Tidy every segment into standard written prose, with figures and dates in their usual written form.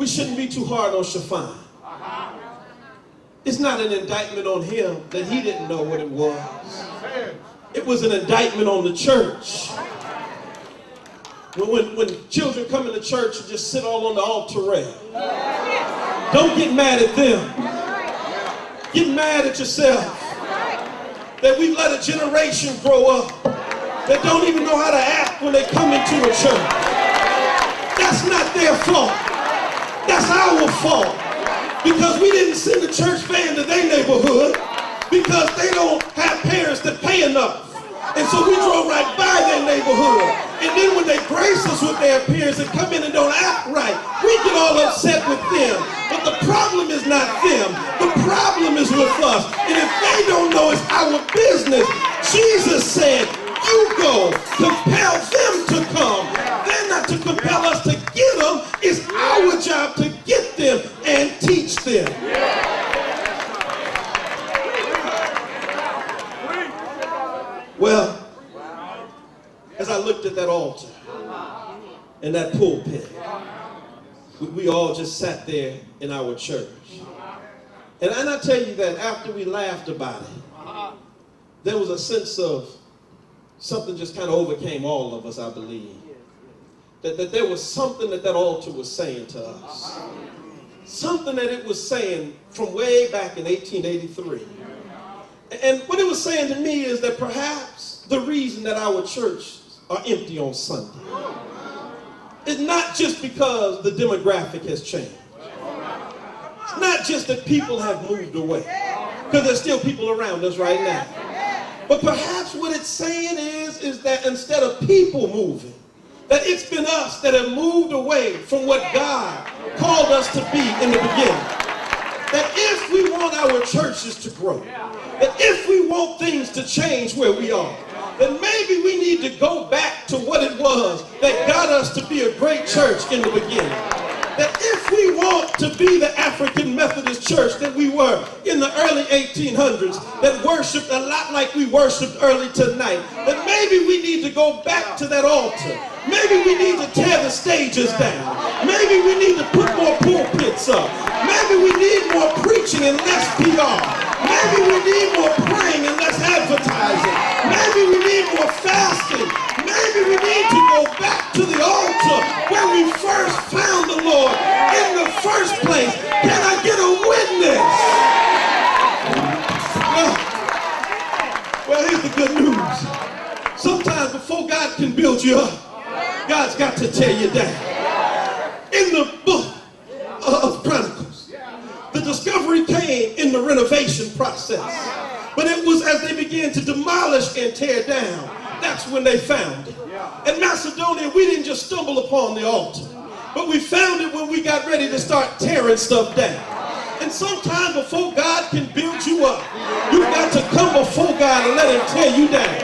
we shouldn't be too hard on Shaphan. It's not an indictment on him that he didn't know what it was. It was an indictment on the church. When children come into church and just sit all on the altar rail, don't get mad at them. Get mad at yourself that we've let a generation grow up that don't even know how to act when they come into a church. That's not their fault. That's our fault. Because we didn't send the church van to their neighborhood because they don't have parents that pay enough. And so we drove right by their neighborhood. And then when they grace us with their appearance and come in and don't act right, we get all upset with them. But the problem is not them. The problem is with us. And if they don't know it's our business, Jesus said, you go, compel them to come. They're not to compel us to get them. It's our job to get them and teach them. Well, as I looked at that altar and that pulpit, we all just sat there in our church. And I tell you that after we laughed about it, there was a sense of something just kind of overcame all of us, I believe. That there was something that altar was saying to us. Something that it was saying from way back in 1883. And what it was saying to me is that perhaps the reason that our churches are empty on Sunday is not just because the demographic has changed. It's not just that people have moved away, because there's still people around us right now. But perhaps what it's saying is that instead of people moving, that it's been us that have moved away from what God called us to be in the beginning. That if we want our churches to grow, that if we want things to change where we are, then maybe we need to go back to what it was that got us to be a great church in the beginning. That if we want to be the African Methodist church that we were in the early 1800s, that worshiped a lot like we worshiped early tonight, that maybe we need to go back to that altar. Maybe we need to tear the stages down. Maybe we need to put more pulpits up. Maybe we need more preaching and less PR. Maybe we need more praying and less advertising. Maybe we need more fasting. Maybe we need to go back to the altar where we first found the Lord in the first place. Can I get a witness? Well, here's the good news. Sometimes before God can build you up, God's got to tear you down. In the book of Chronicles, the discovery came in the renovation process. But it was as they began to demolish and tear down, that's when they found it. In Macedonia, we didn't just stumble upon the altar, but we found it when we got ready to start tearing stuff down. And sometimes before God can build you up, you've got to come before God and let him tear you down.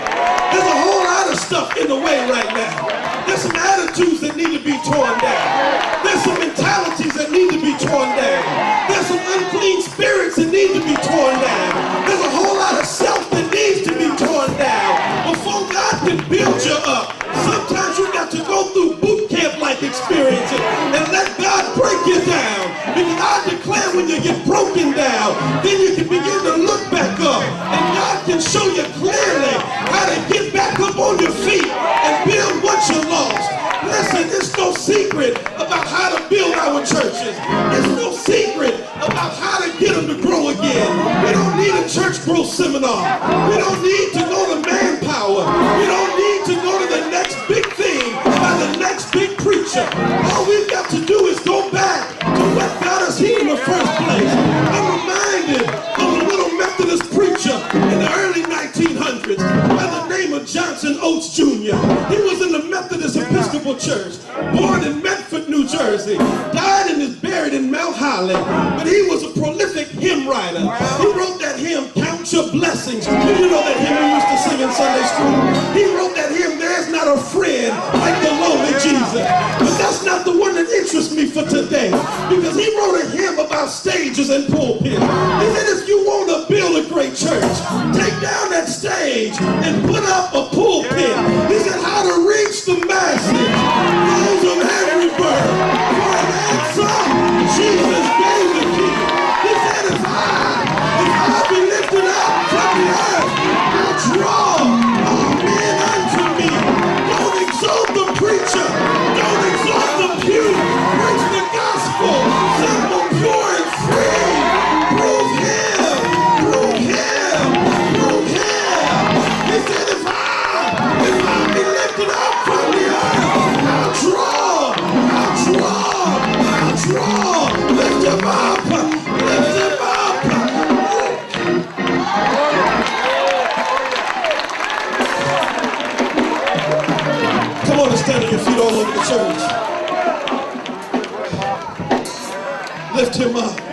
There's a whole lot of stuff in the way right now. There's some attitudes that need to be torn down. There's some mentalities that need to be torn down. There's some unclean spirits that need to be torn down. There's a whole lot of self that needs to be torn down before God can build you up. Sometimes you've got to go through boot camp-like experiences and let God break you down. Because I declare when you get broken down, then you can begin to look back up. And God can show you clearly how to get back up on your feet and build what you lost. Listen, it's no secret about how to build our churches. It's no secret about how to get them to grow again. We don't need a church growth seminar. We don't need to go to manpower. We don't need to go to the next big thing by the next big preacher. All we've got to do is go back to what got us here in the first place. I'm reminded of a little Methodist preacher in the early 1900s by the name of Johnson Oates Jr. He was in the Methodist Episcopal Church, born in Medford, New Jersey, died and is buried in Mount Holly, but he was a prolific hymn writer. He wrote that hymn, Count Your Blessings. You know that hymn we used to sing in Sunday school? He wrote that hymn, There's Not a Friend Like the Lonely Jesus. But that's not the one that interests me for today, because he wrote a hymn about stages and pulpits. He said, if you want to build a great church, take down that stage and put up a pulpit. He said, how to reach the masses, those of every birth, for an answer lift him up.